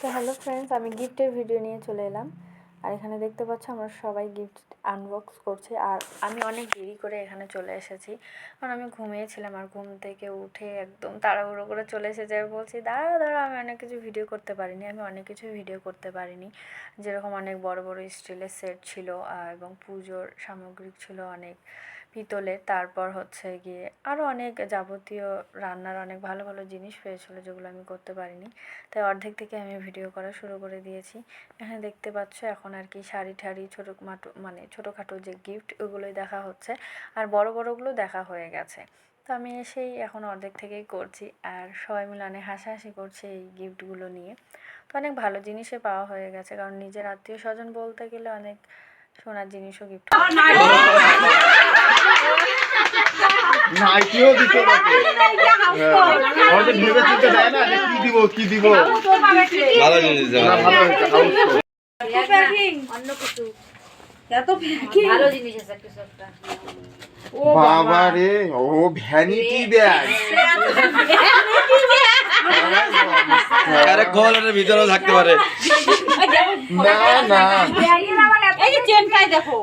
তো hello friends, আমি গিফটের ভিডিও নিয়ে চলে এলাম। আর এখানে দেখতে পাচ্ছ আমরা সবাই গিফট আনবক্স করছি। আর আমি অনেক দেরি করে এখানে চলে এসেছি, কারণ আমি ঘুমিয়েছিলাম। আর ঘুম থেকে উঠে একদম তাড়াহুড়ো করে চলে এসেছি। আর বলছি দাঁড়া আমি অনেক কিছু ভিডিও করতে পারিনি। যেরকম অনেক বড় বড় স্টিলের সেট ছিল, এবং পুজোর সামগ্রিক ছিল অনেক পিতলের। তারপর হচ্ছে গিয়ে আরও অনেক যাবতীয় রান্নার অনেক ভালো ভালো জিনিস পেয়েছিলো, যেগুলো আমি করতে পারিনি। তাই অর্ধেক থেকে আমি ভিডিও করা শুরু করে দিয়েছি। এখানে দেখতে পাচ্ছ এখন আর কি শাড়ি ঠাড়ি ছোটোখাটো যে গিফট, ওগুলোই দেখা হচ্ছে। আর বড়গুলো দেখা হয়ে গেছে। তো আমি এসেই এখন অর্ধেক থেকেই করছি। আর সবাই মিলে অনেক হাসাহাসি করছে এই গিফটগুলো নিয়ে। তো অনেক ভালো জিনিসে পাওয়া হয়ে গেছে, কারণ নিজের আত্মীয় স্বজন বলতে গেলে অনেক সোনার জিনিসও গিফট নাইটিও দিতে পারে। আমাদের ভেবে চিন্তে দেয় না যে কি দিব ভালো জিনিস দেয়। ভালো অন্য কিছু এত ভালো জিনিস আছে কিছু একটা। ও বাবা রে, ও ভ্যানিটি ব্যাগ। আরে কলারের ভিতরেও থাকতে পারে। না এই যে চেন পাই দেখো।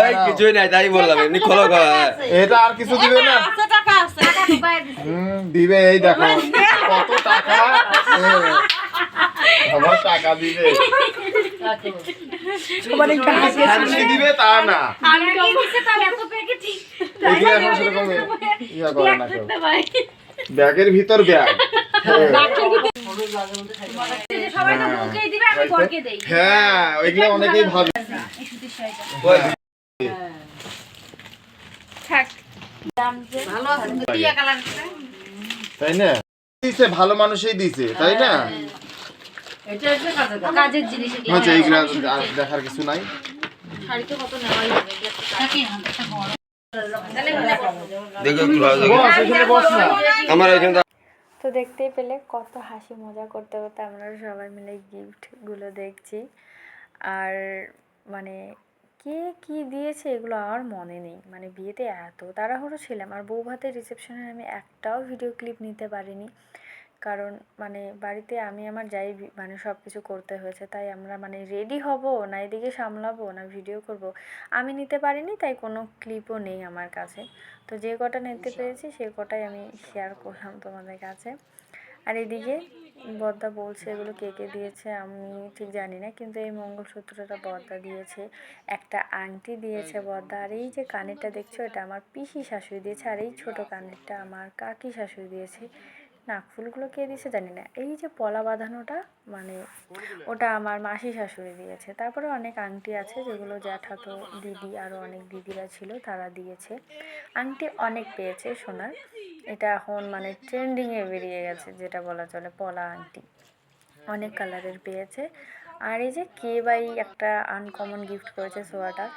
এই কিছুই নাই, তাই বললাম এমনি খোলো। এটা আর কিছু দিবে না? 500 টাকা আছে, টাকা ঢুকাই দিছি। দিবে। এই দেখো কত টাকা। আমার টাকা দিবে, মানে ফ্যান্সি দিবে তা না। আমি কি দিছে তার এত প্যাকেটই। এগুলো এখন সেরকম ইয়া করে না কেউ। ব্যাগের ভিতর ব্যাগ। সবাই তো মুখেই দিবে, আমি ঘরকে দেই। হ্যাঁ, ওইগুলো অনেকেই ভাবে। এই সুতির শাড়িটা থাক। দাম যে ভালো আছে, টিয়া কালার আছে। তাই না? দিছে ভালো মানুষই দিছে, তাই না? এটা হচ্ছে কাজের জিনিস। আচ্ছা, এইগুলো আর দেখার কিছু নাই। শাড়ি তো কত নেওয়াই হবে। থাকি একটা বড় দেখো একটু ভালো বস, এখানে বস না। আমার এখানে তো দেখতেই পেলে কত হাসি মজা করতে করতে আমরা সবাই মিলে গিফটগুলো দেখছি। আর মানে কে কী দিয়েছে এগুলো আর মনে নেই। মানে বিয়েতে এত তাড়াহুড়ো ছিলাম, আর বউ ভাতের রিসেপশনের আমি একটাও ভিডিও ক্লিপ নিতে পারিনি। কারণ মানে বাড়িতে আমি আমার মানে সব কিছু করতে হয়েছে। তাই আমরা মানে রেডি হব না, এদিকে সামলাবো না ভিডিও করব, আমি নিতে পারিনি। তাই কোনো ক্লিপও নেই আমার কাছে। তো যে কটা নিতে পেরেছি সে কটাই আমি শেয়ার করলাম তোমাদের কাছে। আর এদিকে বড়দা বলছে এগুলো কে কে দিয়েছে আমি ঠিক জানি না, কিন্তু এই মঙ্গলসূত্রটা বড়দা দিয়েছে, একটা আংটি দিয়েছে বড়দা। আর এই যে কানেরটা দেখছো, এটা আমার পিসি শাশুড়ি দিয়েছে। আর এই ছোটো কানেরটা আমার কাকি শাশুড়ি দিয়েছে। নাকফুলগুলো কে দিয়েছে জানি না। এই যে পলা বাঁধানোটা, মানে ওটা আমার মাসি শাশুড়ি দিয়েছে। তারপরে অনেক আংটি আছে, যেগুলো জ্যাঠাতো দিদি আরও অনেক দিদিরা ছিল তারা দিয়েছে। আংটি অনেক পেয়েছে সোনার। এটা এখন মানে ট্রেন্ডিংয়ে বেরিয়ে গেছে, যেটা বলা চলে পলা আংটি। অনেক কালারের পেয়েছে। আর এই যে কে বাই একটা আনকমন গিফট করেছে সোয়াটার।